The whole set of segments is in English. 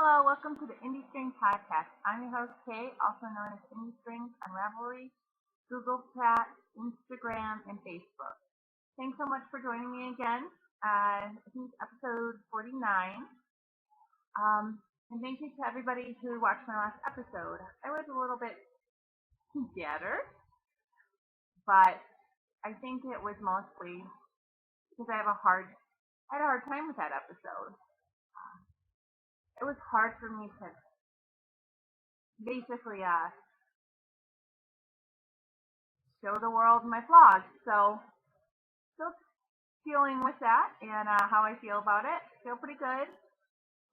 Hello, welcome to the Indie String Podcast. I'm your host, Kay, also known as Indie Strings on Ravelry, Google Chat, Instagram, and Facebook. Thanks so much for joining me again. This is episode 49. And thank you to everybody who watched my last episode. I was a little bit scattered, but I think it was mostly because I had a hard time with that episode. It was hard for me to basically show the world my flaws. So still dealing with that and how I feel about it. Feel pretty good.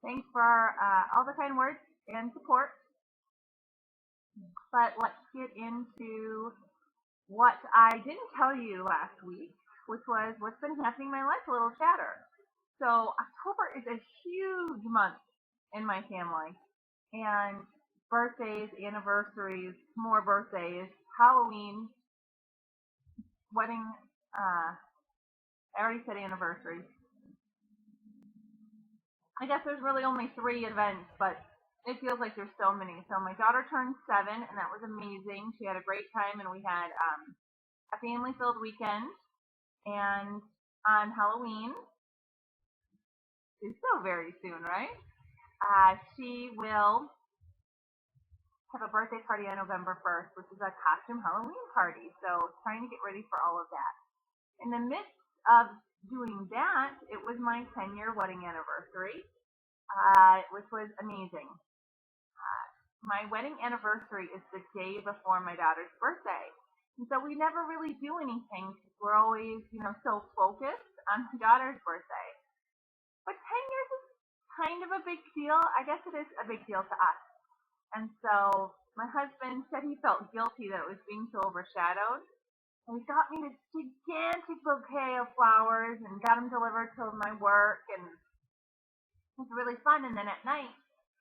Thanks for all the kind words and support. But let's get into what I didn't tell you last week, which was what's been happening in my life, a little chatter. So October is a huge month in my family. And birthdays, anniversaries, more birthdays, Halloween, wedding, I already said anniversaries. I guess there's really only 3 events, but it feels like there's so many. So my daughter turned 7, and that was amazing. She had a great time, and we had a family-filled weekend. And on Halloween, it's so very soon, right? She will have a birthday party on November 1st, which is a costume Halloween party. So trying to get ready for all of that. In the midst of doing that, it was my 10-year wedding anniversary, which was amazing. My wedding anniversary is the day before my daughter's birthday. And so we never really do anything because we're always, so focused on my daughter's birthday. But 10 years is kind of a big deal. I guess it is a big deal to us. And so my husband said he felt guilty that it was being so overshadowed. And he got me this gigantic bouquet of flowers and got them delivered to my work. And it was really fun. And then at night,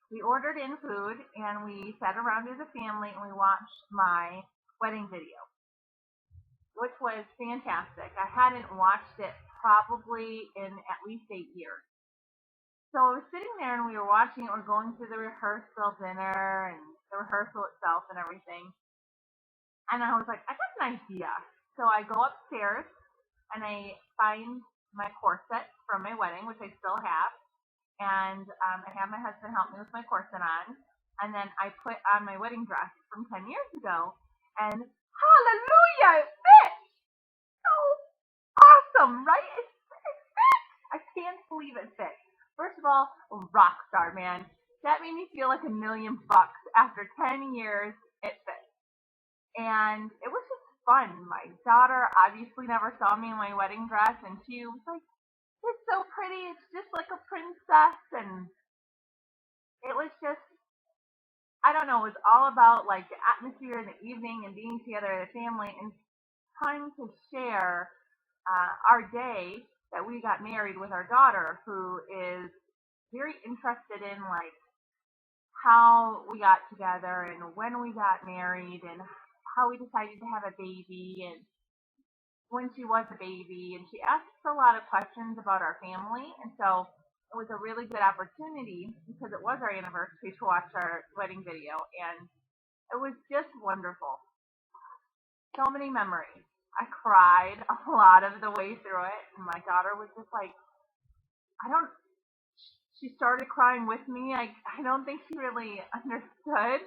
we ordered in food and we sat around as a family and we watched my wedding video, which was fantastic. I hadn't watched it probably in at least 8 years. So I was sitting there and we were watching it. We're going through the rehearsal dinner and the rehearsal itself and everything. And I was like, I got an idea. So I go upstairs and I find my corset from my wedding, which I still have. And I have my husband help me with my corset on. And then I put on my wedding dress from 10 years ago. And hallelujah, it fits! So awesome, right? It fits! I can't believe it fits. First of all, rock star, man. That made me feel like $1 million. After 10 years, it fits. And it was just fun. My daughter obviously never saw me in my wedding dress, and she was like, it's so pretty. It's just like a princess. And it was just, I don't know, it was all about like the atmosphere in the evening and being together as a family and trying to share our day that we got married with our daughter, who is very interested in like how we got together and when we got married and how we decided to have a baby and when she was a baby. And she asks a lot of questions about our family. And so it was a really good opportunity because it was our anniversary to watch our wedding video. And it was just wonderful. So many memories. I cried a lot of the way through it. And my daughter was just like, she started crying with me. I don't think she really understood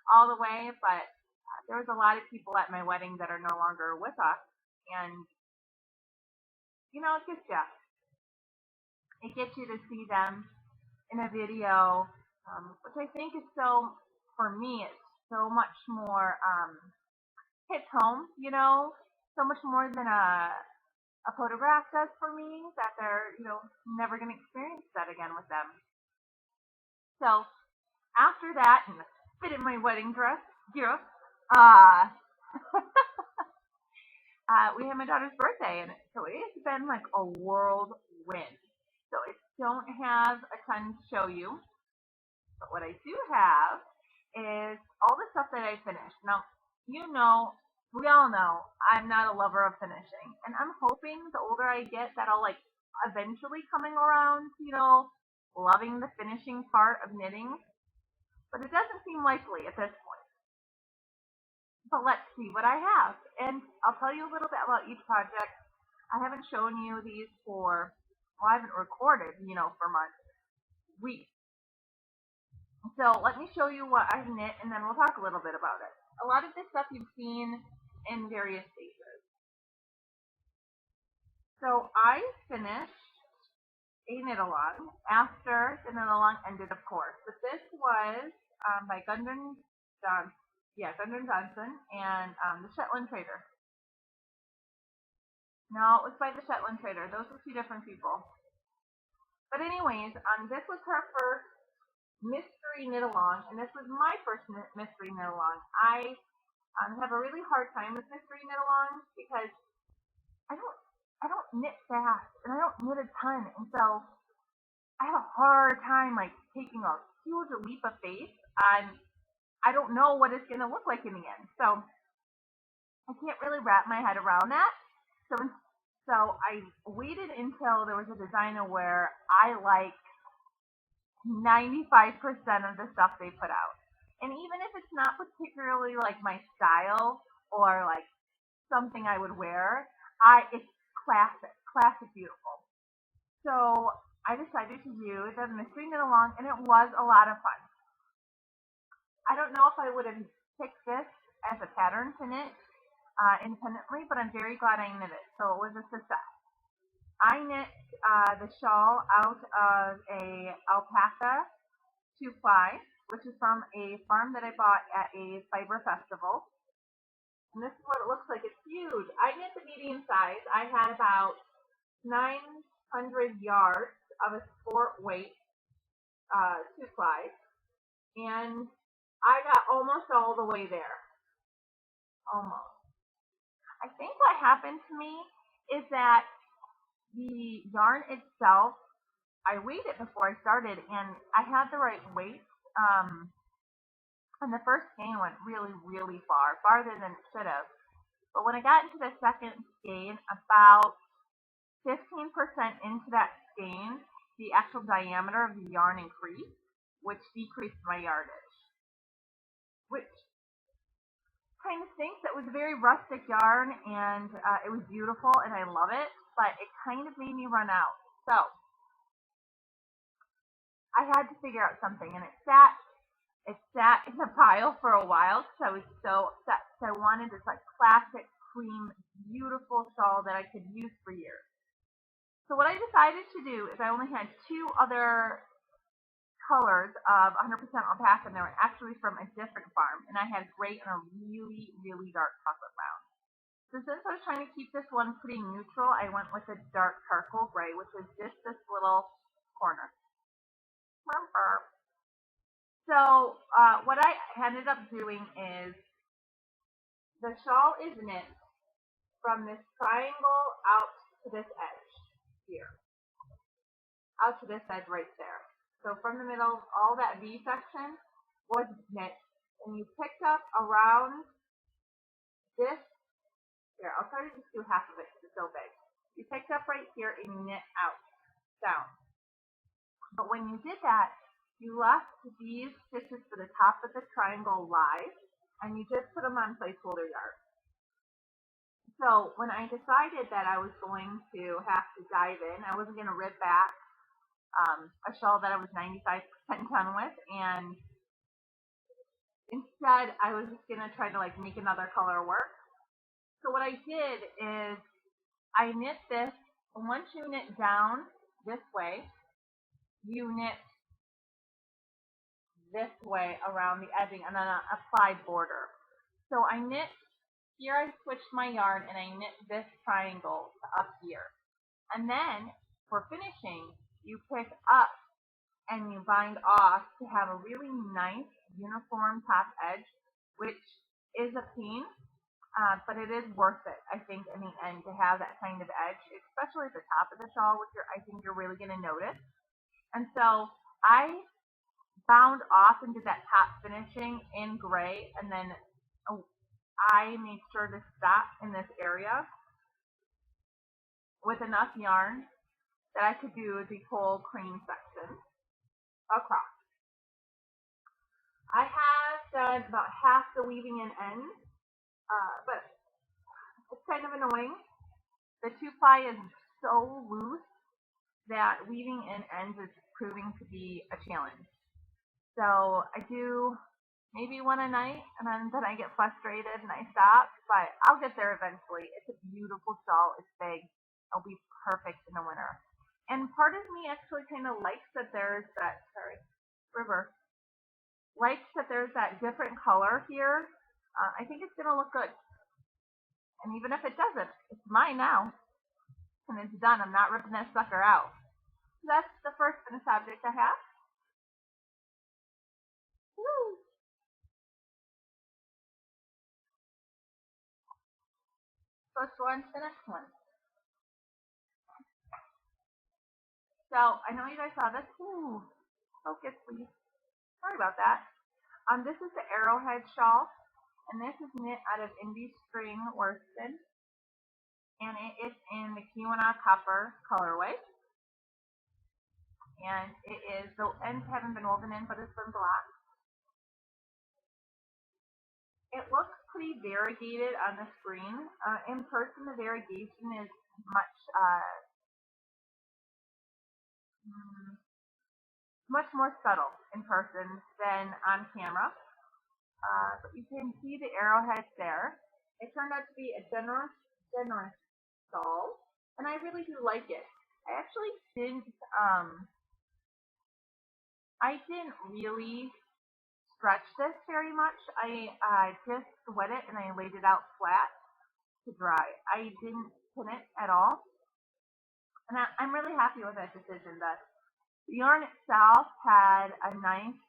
all the way, but there was a lot of people at my wedding that are no longer with us. And, it gets you to see them in a video, which I think is so, for me, it's so much more hits home, so much more than a photograph does for me, that they're, never going to experience that again with them. So after that, and fit in my wedding dress, we had my daughter's birthday, and so it's been like a whirlwind. So I don't have a ton to show you, but what I do have is all the stuff that I finished. Now, we all know I'm not a lover of finishing, and I'm hoping the older I get that I'll like eventually coming around, loving the finishing part of knitting, but it doesn't seem likely at this point. But let's see what I have. And I'll tell you a little bit about each project. I haven't shown you these well, I haven't recorded, for months, weeks. So let me show you what I've knit, and then we'll talk a little bit about it. A lot of this stuff you've seen in various stages. So I finished a knit along after the knit along ended, of course. But this was by Gundren Johnson and the Shetland Trader. No, it was by the Shetland Trader. Those were two different people. But anyways, this was her first mystery knit along, and this was my first mystery knit along. I have a really hard time with mystery knit alongs because I don't knit fast and I don't knit a ton, and so I have a hard time like taking a huge leap of faith on I don't know what it's gonna look like in the end. So I can't really wrap my head around that. So I waited until there was a designer where I like 95% of the stuff they put out. And even if it's not particularly like my style or like something I would wear, it's classic beautiful. So I decided to do the mystery knit along, and it was a lot of fun. I don't know if I would have picked this as a pattern to knit independently, but I'm very glad I knit it. So it was a success. I knit the shawl out of a alpaca 2-ply, which is from a farm that I bought at a fiber festival. And this is what it looks like. It's huge. I knit the medium size. I had about 900 yards of a sport weight 2-ply, and I got almost all the way there. Almost. I think what happened to me is that the yarn itself, I weighed it before I started, and I had the right weight. And the first skein went really, really far, farther than it should have. But when I got into the second skein, about 15% into that skein, the actual diameter of the yarn increased, which decreased my yardage. Which kind of stinks. It was a very rustic yarn, and it was beautiful, and I love it, but it kind of made me run out. So I had to figure out something, and it sat in the pile for a while because I was so upset. So I wanted this like classic cream, beautiful shawl that I could use for years. So what I decided to do is I only had two other colors of 100% alpaca, and they were actually from a different farm, and I had gray and a really, really dark chocolate brown. So since I was trying to keep this one pretty neutral, I went with a dark charcoal gray, which is just this little corner. So what I ended up doing is the shawl is knit from this triangle out to this edge here, out to this edge right there. So from the middle, all that V section was knit, and you picked up around this. Here, I'll try to just do half of it because it's so big. You picked up right here and you knit out, down. But when you did that, you left these stitches for the top of the triangle live, and you just put them on placeholder yarn. So when I decided that I was going to have to dive in, I wasn't going to rip back a shawl that I was 95% done with, and instead I was just going to try to like make another color work. So what I did is I knit this, and once you knit down this way, you knit this way around the edging and then apply border. So I knit here, I switched my yarn and I knit this triangle up here. And then for finishing, you pick up and you bind off to have a really nice uniform top edge, which is a pain, but it is worth it, I think, in the end to have that kind of edge, especially at the top of the shawl, which I think you're really going to notice. And so I bound off and did that top finishing in gray, and then I made sure to stop in this area with enough yarn that I could do the whole cream section. across. I have done about half the weaving in ends, but it's kind of annoying. The 2-ply is so loose that weaving in ends is proving to be a challenge. So I do maybe one a night, and then I get frustrated and I stop, but I'll get there eventually. It's a beautiful shawl. It's big. It'll be perfect in the winter. And part of me actually kind of likes that there's that, sorry, river, likes that there's that different color here. I think it's going to look good. And even if it doesn't, it's mine now. And it's done. I'm not ripping this sucker out. So that's the first finished object I have. Woo! First one, the next one. So I know you guys saw this. Ooh, focus please. Sorry about that. This is the Arrowhead shawl, and this is knit out of Indie String worsted, and it is in the Keweenaw Copper colorway. And it is, the ends haven't been woven in, but it's been black. It looks pretty variegated on the screen. In person, the variegation is much more subtle in person than on camera. But you can see the arrowheads there. It turned out to be a generous shawl, and I really do like it. I actually didn't really stretch this very much. I just wet it and I laid it out flat to dry. I didn't pin it at all, and I'm really happy with that decision. The yarn itself had a nice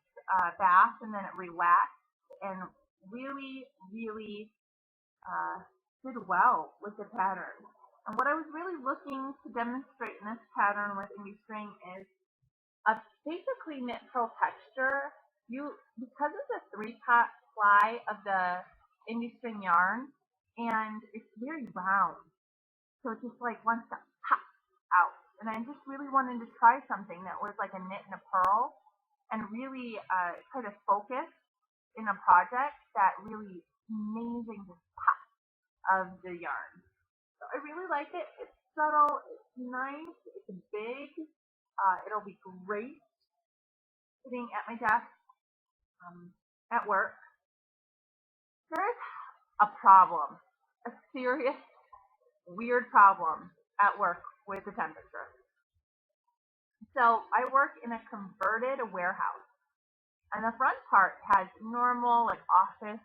bath, and then it relaxed and really, really did well with the pattern. And what I was really looking to demonstrate in this pattern with Indie String is a basically knit pearl texture. Because of the 3-pot ply of the Indie String yarn, and it's very round, so it just like wants to pop out. And I just really wanted to try something that was like a knit and a pearl, and really try to focus in a project that really amazing just pop of the yarn. So I really like it. It's subtle, it's nice, it's big. It'll be great sitting at my desk at work. There's a problem, a serious, weird problem at work with the temperature. So I work in a converted warehouse, and the front part has normal like office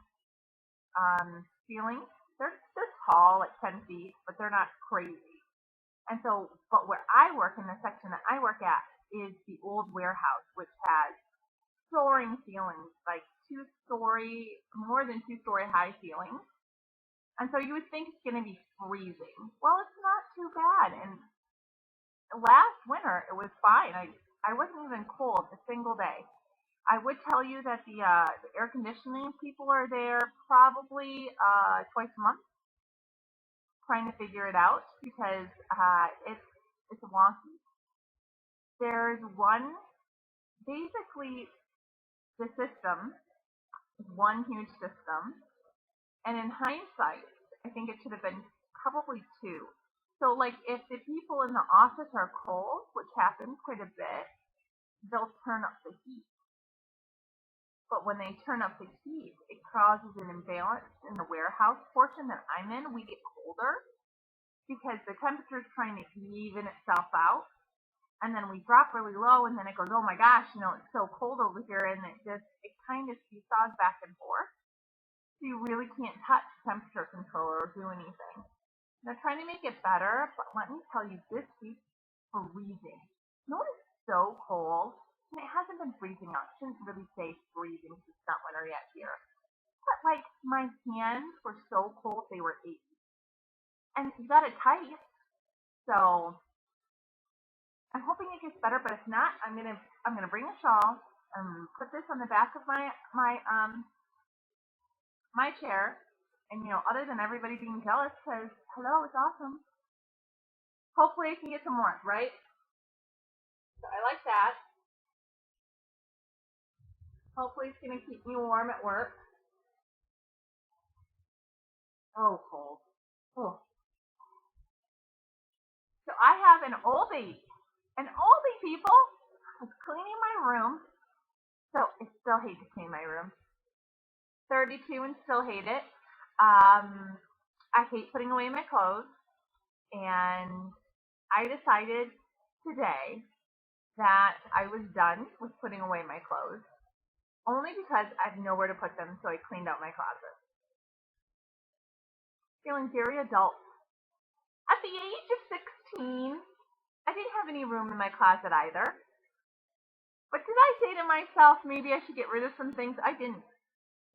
ceilings. They're tall, like 10 feet, but they're not crazy. And so, but where I work, in the section that I work at, is the old warehouse, which has soaring ceilings, like more than 2-story high ceilings. And so you would think it's going to be freezing. Well, it's not too bad. And last winter, it was fine. I wasn't even cold a single day. I would tell you that the air conditioning people are there probably twice a month, trying to figure it out because it's wonky. There's basically the system is one huge system, and in hindsight, I think it should have been probably two. So, like, if the people in the office are cold, which happens quite a bit, they'll turn up the heat. But when they turn up the heat, it causes an imbalance in the warehouse portion that I'm in. We get colder because the temperature is trying to even itself out. And then we drop really low, and then it goes, oh my gosh, it's so cold over here, and it kind of seesaws back and forth. So you really can't touch temperature control or do anything. They're trying to make it better, but let me tell you, this week's freezing. It's so cold, and it hasn't been freezing out. I shouldn't really say freezing because it's not winter yet here. But like my hands were so cold they were 8. And you got it tight. So I'm hoping it gets better, but if not, I'm gonna bring a shawl and put this on the back of my chair, and other than everybody being jealous, because hello, it's awesome. Hopefully, I can get some more, right? So I like that. Hopefully it's going to keep me warm at work. Oh, cold. Oh. So I have an oldie. An oldie, people. I was cleaning my room. So I still hate to clean my room. 32 and still hate it. I hate putting away my clothes. And I decided today that I was done with putting away my clothes. Only because I have nowhere to put them, so I cleaned out my closet. Feeling very adult. At the age of 16, I didn't have any room in my closet either. But did I say to myself, maybe I should get rid of some things? I didn't.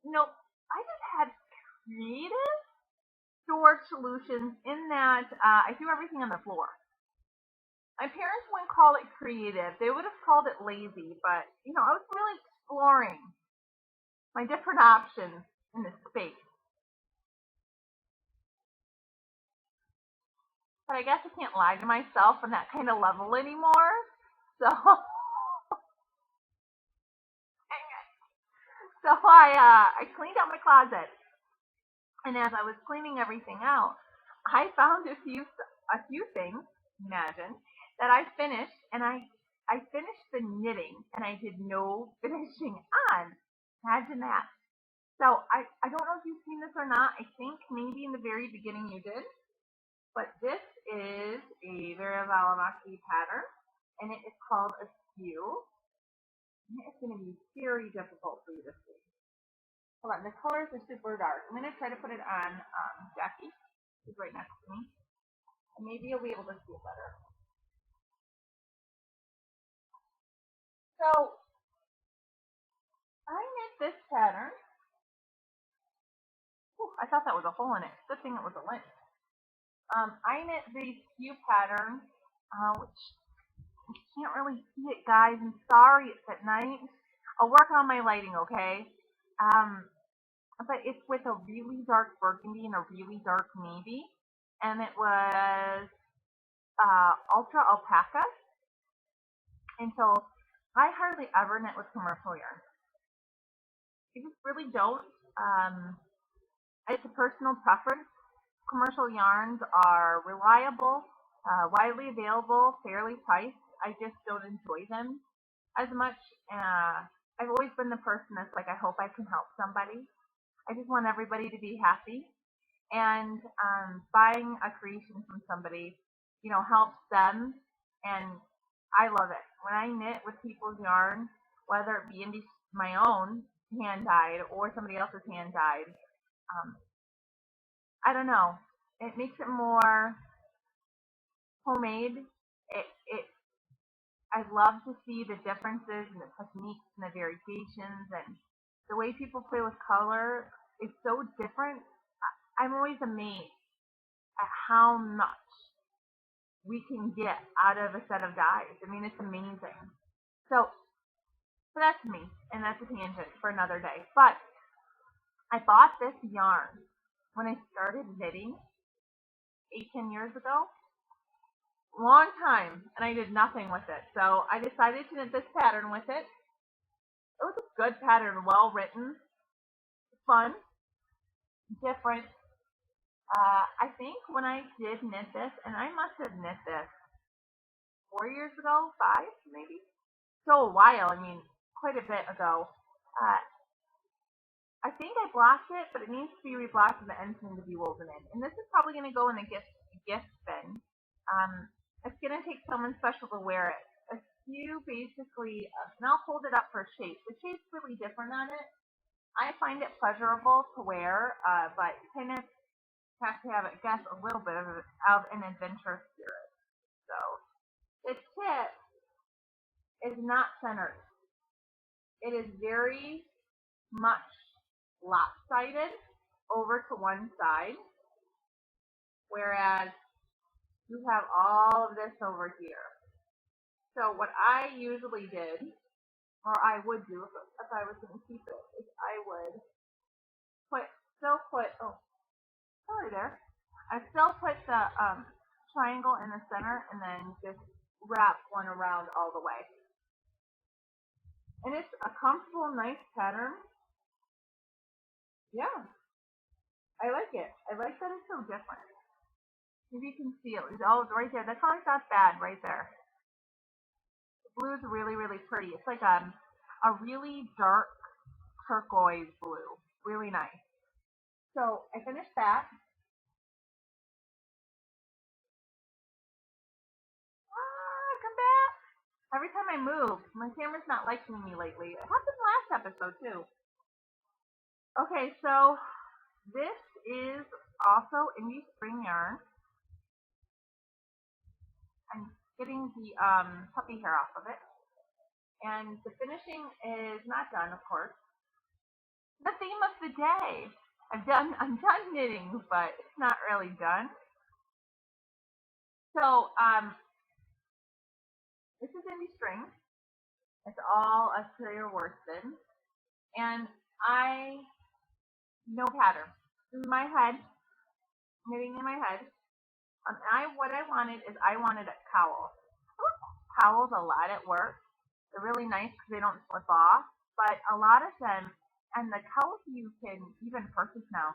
Nope. I just had creative storage solutions in that I threw everything on the floor. My parents wouldn't call it creative. They would have called it lazy, but I was really exploring my different options in this space. But I guess I can't lie to myself on that kind of level anymore. So I cleaned out my closet, and as I was cleaning everything out, I found a few things. Imagine that I finished, and I finished the knitting, and I did no finishing on. Imagine that. So I don't know if you've seen this or not. I think maybe in the very beginning you did, but this is a Vera Valimaki pattern, and it is called a skew. And it's going to be very difficult for you to see. Hold on, the colors are super dark. I'm going to try to put it on Jackie, who's right next to me, and maybe you'll be able to see it better. So I knit this pattern. Ooh, I thought that was a hole in it. Good thing it was a lint. I knit the skew pattern, which you can't really see it, guys. I'm sorry, it's at night. I'll work on my lighting, okay? Um, but it's with a really dark burgundy and a really dark navy, and it was ultra alpaca. And so I hardly ever knit with commercial yarn. I just really don't. Um, it's a personal preference. Commercial yarns are reliable, widely available, fairly priced. I just don't enjoy them as much. I've always been the person that's like, I hope I can help somebody. I just want everybody to be happy. And buying a creation from somebody, helps them. And I love it. When I knit with people's yarn, whether it be my own hand dyed or somebody else's hand dyed, um, I don't know. It makes it more homemade. It I love to see the differences and the techniques and the variations and the way people play with color is so different. I'm always amazed at how much we can get out of a set of dyes. I mean, it's amazing. So that's me, and that's a tangent for another day. But I bought this yarn when I started knitting 10 years ago. Long time, and I did nothing with it. So I decided to knit this pattern with it. It was a good pattern, well written, fun, different. I think when I did knit this, and I must have knit this 4 years ago, 5 maybe, so a while. I mean, quite a bit ago. Uh, I think I blocked it, but it needs to be reblocked and the ends need to be woven in. And this is probably going to go in a gift bin. It's going to take someone special to wear it. A few basically, and I'll hold it up for shape. The shape's really different on it. I find it pleasurable to wear, but you kind of have to have, I guess, a little bit of an adventure spirit. So the tip is not centered. It is very much lopsided over to one side, whereas you have all of this over here. So what I usually did, or I would do if I was going to keep it, is I would oh, sorry there. I still put the triangle in the center and then just wrap one around all the way. And it's a comfortable, nice pattern. Yeah, I like it. I like that it's so different. Maybe you can see it. Oh, it's right there. The color's not bad right there. The blue is really, really pretty. It's like a really dark turquoise blue. Really nice. So I finished that. Come back. Every time I move, my camera's not liking me lately. It happened last episode too. Okay, so this is also Indie Spring Yarn. I'm getting the puppy hair off of it. And the finishing is not done, of course. The theme of the day. I'm done knitting, but it's not really done. So, this is Indie Spring. It's all Australia worsted. And I no pattern. In my head, knitting in my head. What I wanted is I wanted a cowl. I work cowls a lot at work. They're really nice because they don't slip off. But a lot of them, and the cowls you can even purchase now,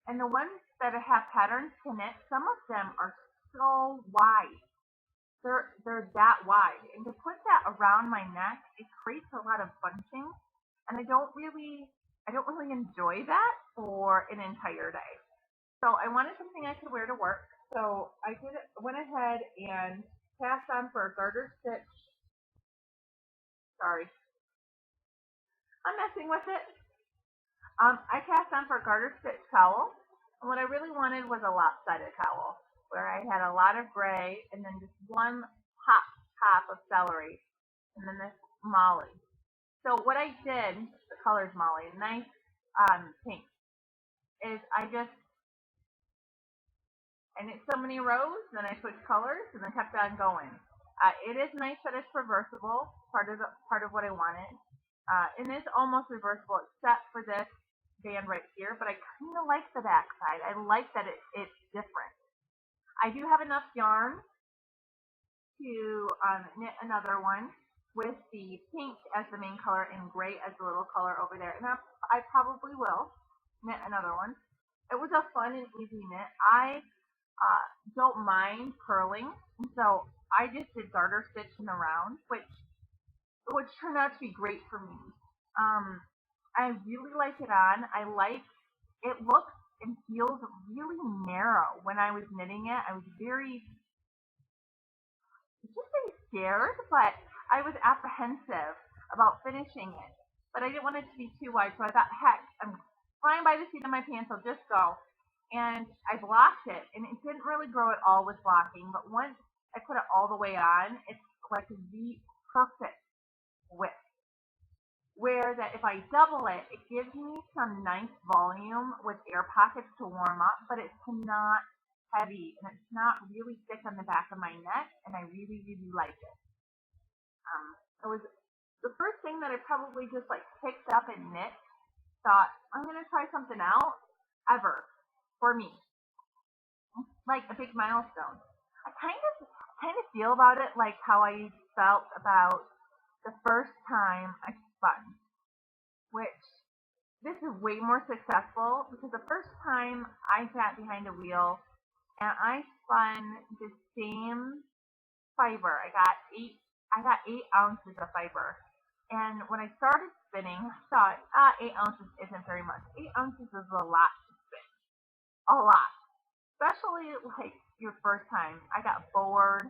and the ones that have patterns to knit, some of them are so wide. They're that wide, and to put that around my neck, it creates a lot of bunching, and I don't really enjoy that for an entire day. So I wanted something I could wear to work. So went ahead and passed on for a garter stitch. Sorry, I'm messing with it. I cast on for a garter stitch cowl. And what I really wanted was a lopsided cowl where I had a lot of gray and then just one top of celery and then this molly. So what I did, the color's molly, nice pink, is I knit so many rows, then I switched colors and then kept on going. It is nice that it's reversible, part of what I wanted. It is almost reversible except for this band right here, but I kind of like the back side. I like that it's different. I do have enough yarn to knit another one with the pink as the main color and gray as the little color over there. And I probably will knit another one. It was a fun and easy knit. I don't mind purling, so I just did garter stitching around, which turned out to be great for me. Um, I really like it on. I like it looks and feels really narrow. When I was knitting it, I was just very scared, but I was apprehensive about finishing it. But I didn't want it to be too wide, so I thought, heck, I'm flying by the seat of my pants, I'll just go. And I blocked it, and it didn't really grow at all with blocking, but once I put it all the way on, it's like the perfect width. Where that if I double it, it gives me some nice volume with air pockets to warm up, but it's not heavy and it's not really thick on the back of my neck, and I really, really like it. It was the first thing that I probably just like picked up and knit. Thought I'm gonna try something out ever for me, like a big milestone. I kind of feel about it like how I felt about the first time I spun, which this is way more successful because the first time I sat behind a wheel and I spun the same fiber. I got 8 ounces of fiber. And when I started spinning, I thought, 8 ounces isn't very much. 8 ounces is a lot to spin. A lot. Especially like your first time. I got bored.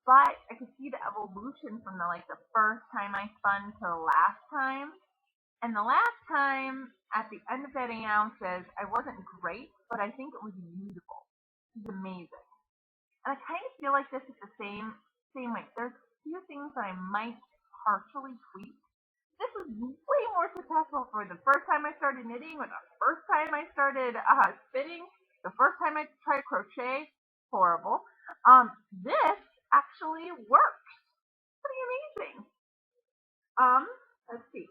But I could see the evolution from the first time I spun to the last time. And the last time, at the end of that 8 ounces, I wasn't great, but I think it was usable. It was amazing. And I kind of feel like this is the same way. There's a few things that I might partially tweak. This was way more successful for the first time I started knitting, or the first time I started spinning, the first time I tried crochet. Horrible. This actually works. Pretty amazing. Um, let's see.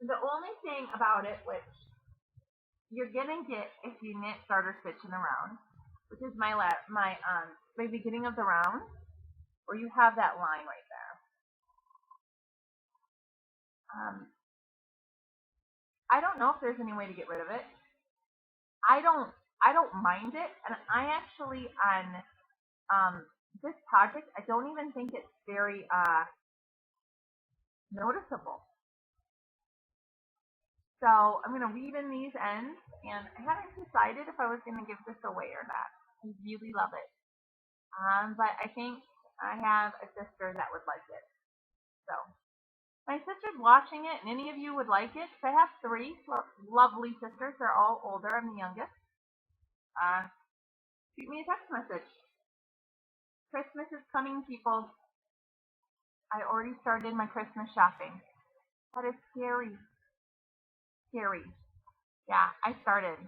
The only thing about it, which you're gonna get if you knit starter stitching around, which is my beginning of the round, where you have that line right there. Um, I don't know if there's any way to get rid of it. I don't I don't mind it, and I actually on this project I don't even think it's very noticeable. So I'm gonna weave in these ends, and I haven't decided if I was gonna give this away or not. I really love it, but I think I have a sister that would like it. So my sister's watching it, and any of you would like it. So I have three lovely sisters. They're all older. I'm the youngest. Uh, Shoot me a text message. Christmas is coming, people. I already started my Christmas shopping. That is scary. Scary. Yeah, I started.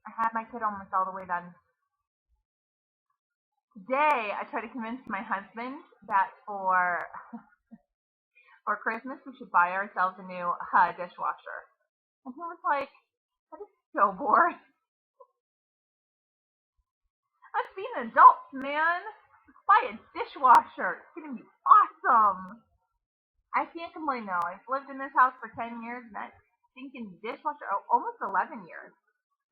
I had my kid almost all the way done. Today, I tried to convince my husband that for Christmas we should buy ourselves a new dishwasher, and he was like, "That is so boring. Let's be an adult, man. Let's buy a dishwasher. It's gonna be awesome." I can't complain though. I've lived in this house for 10 years, and that stinking dishwasher, almost 11 years.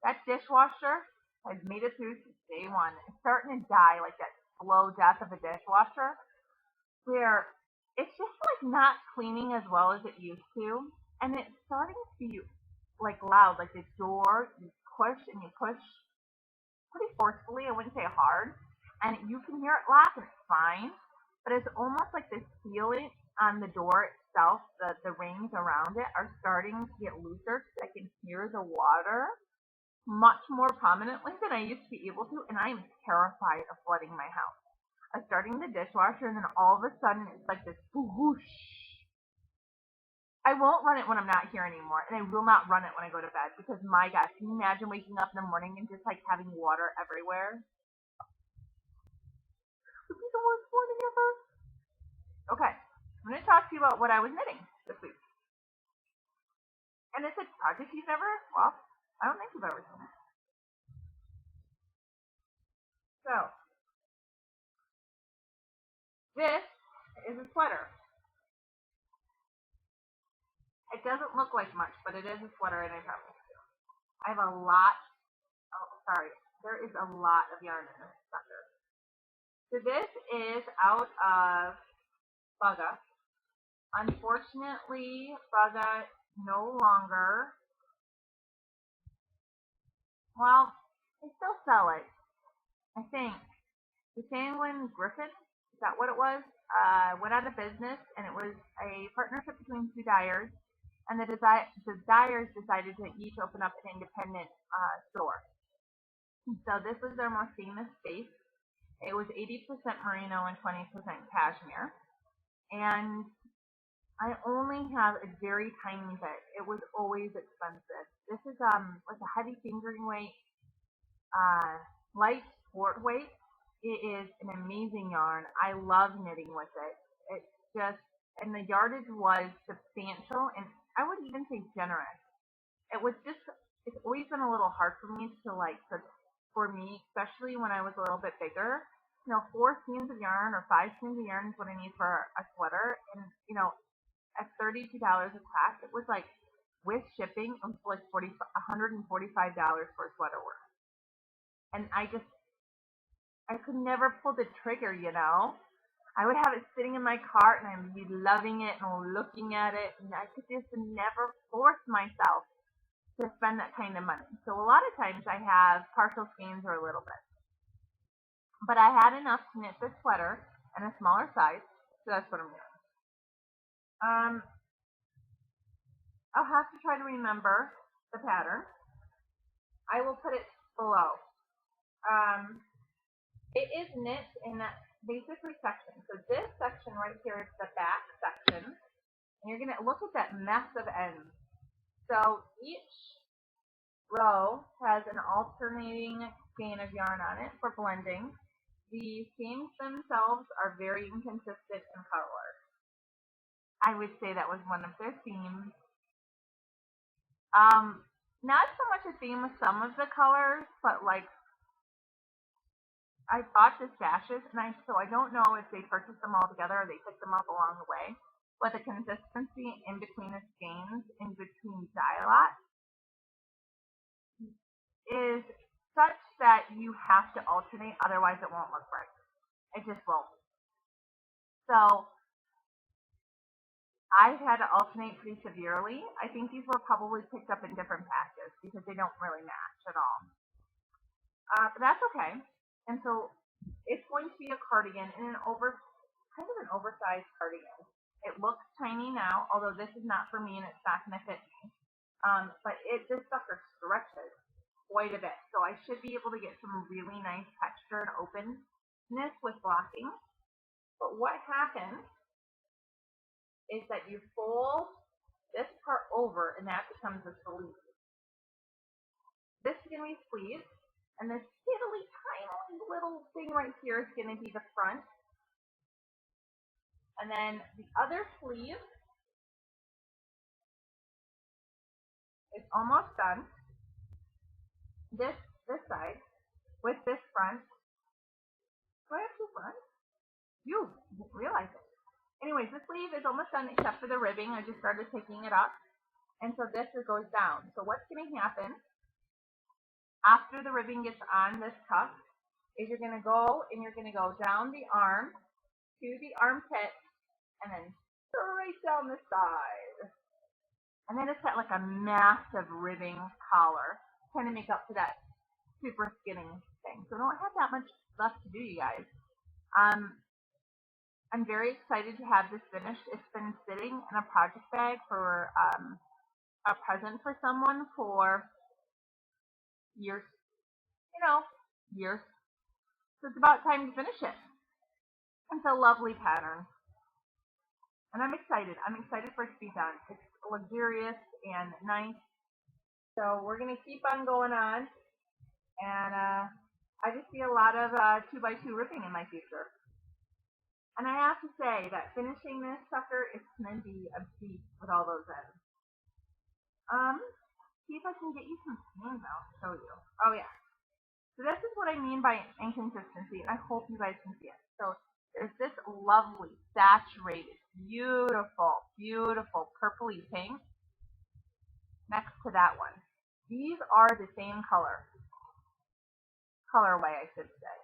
That dishwasher has made it through since day one. It's starting to die like that slow death of a dishwasher, where it's just like not cleaning as well as it used to, and it's starting to be like loud, like the door you push and you push pretty forcefully. I wouldn't say hard, and you can hear it lock and it's fine, but it's almost like the sealant on the door itself, the rings around it are starting to get looser because I can hear the water much more prominently than I used to be able to, and I am terrified of flooding my house. I'm starting the dishwasher, and then all of a sudden it's like this whoosh. I won't run it when I'm not here anymore, and I will not run it when I go to bed because my gosh, can you imagine waking up in the morning and just like having water everywhere? Would be the worst morning ever. Okay, I'm going to talk to you about what I was knitting this week, and it's a project you've never. Well, I don't think you've ever seen it. So this is a sweater. It doesn't look like much, but it is a sweater, and I promise you. I have a lot. Oh, sorry. There is a lot of yarn in this sucker. So this is out of Bugga. Unfortunately, Bugga no longer. Well, they still sell it. I think the Sanguine Griffin. Is that what it was? Went out of business, and it was a partnership between two dyers, and the dyers decided to each open up an independent store. So this was their most famous space. It was 80% merino and 20% cashmere. And I only have a very tiny bit. It was always expensive. This is like a heavy fingering weight, uh, light sport weight. It is an amazing yarn. I love knitting with it. It's just, and the yardage was substantial, and I would even say generous. It was just, it's always been a little hard for me to like, for me, especially when I was a little bit bigger. You know, 4 skeins of yarn or 5 skeins of yarn is what I need for a sweater, and at $32 a tack, it was like with shipping, it was like $145 for a sweater work, and I could never pull the trigger. I would have it sitting in my cart, and I'd be loving it and looking at it, and I could just never force myself to spend that kind of money. So a lot of times I have partial skeins or a little bit. But I had enough to knit this sweater in a smaller size, so that's what I'm doing. Um, I'll have to try to remember the pattern. I will put it below. Um, it is knit in basically sections. So this section right here is the back section. And you're going to look at that mess of ends. So each row has an alternating skein of yarn on it for blending. The skeins themselves are very inconsistent in color. I would say that was one of their themes. Not so much a theme with some of the colors, but like I bought the stashes, and so I don't know if they purchased them all together or they picked them up along the way. but the consistency in between the skeins, in between dye lots, is such that you have to alternate, otherwise it won't look right. It just won't. So I've had to alternate pretty severely. I think these were probably picked up in different patches because they don't really match at all. But that's okay. And so it's going to be a cardigan in kind of an oversized cardigan. It looks tiny now, although this is not for me and it's not going to fit me. But this sucker stretches quite a bit. So I should be able to get some really nice texture and openness with blocking. But what happens is that you fold this part over and that becomes a sleeve. This is going to be sleeve, and this piddly tiny little thing right here is going to be the front. And then the other sleeve is almost done. This side with this front. Do I have two fronts? You didn't realize it. Anyways, the sleeve is almost done except for the ribbing. I just started picking it up. And so this goes down. So what's going to happen after the ribbing gets on this cuff is you're going to go down the arm to the armpit and then straight down the side. And then it's got like a massive ribbing collar trying to make up for that super skinning thing. So I don't have that much left to do, you guys. I'm very excited to have this finished. It's been sitting in a project bag for a present for someone for years. Years. So it's about time to finish it. It's a lovely pattern. And I'm excited. I'm excited for it to be done. It's luxurious and nice. So we're going to keep on going on. And I just see a lot of 2x2 ripping in my future. And I have to say that finishing this sucker is going to be a beast with all those ends. See if I can get you some skeins out to show you. Oh yeah. So this is what I mean by inconsistency. I hope you guys can see it. So there's this lovely, saturated, beautiful, beautiful purpley pink next to that one. These are the same colorway, I should say.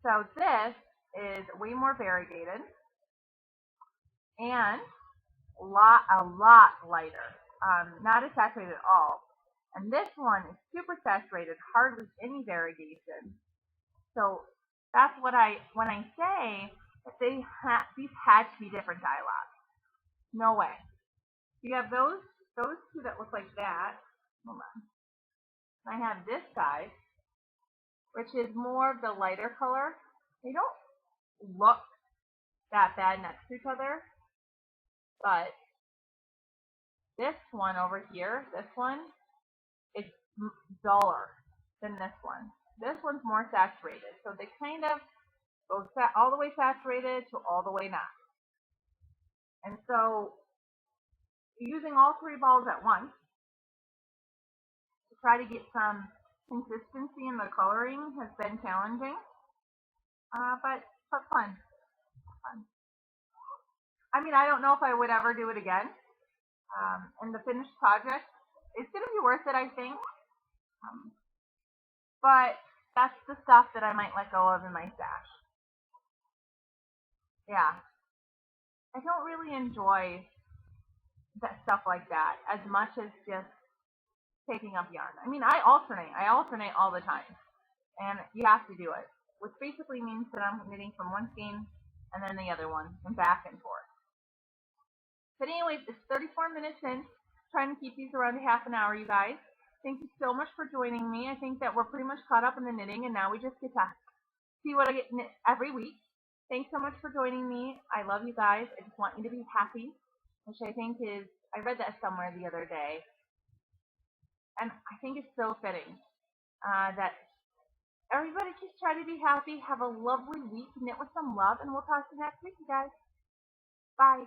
So this is way more variegated and a lot lighter. Not as saturated at all. And this one is super saturated, hardly any variegation. So that's what when I say that these had to be different dye lots. No way. You have those two that look like that. Hold on. I have this guy, which is more of the lighter color. They don't look that bad next to each other, but this one over here, this one, is duller than this one. This one's more saturated, so they kind of go all the way saturated to all the way not. And so using all three balls at once to try to get some consistency in the coloring has been challenging, but fun. I mean, I don't know if I would ever do it again. And the finished project, it's going to be worth it, I think. But that's the stuff that I might let go of in my stash. Yeah. I don't really enjoy that stuff like that as much as just taking up yarn. I mean, I alternate all the time. And you have to do it, which basically means that I'm knitting from one skein and then the other one and back and forth. But anyways, it's 34 minutes in. Trying to keep these around a half an hour, you guys. Thank you so much for joining me. I think that we're pretty much caught up in the knitting, and now we just get to see what I get knit every week. Thanks so much for joining me. I love you guys. I just want you to be happy, which I think is, I read that somewhere the other day, and I think it's so fitting that everybody just try to be happy, have a lovely week, knit with some love, and we'll talk to you next week, you guys. Bye.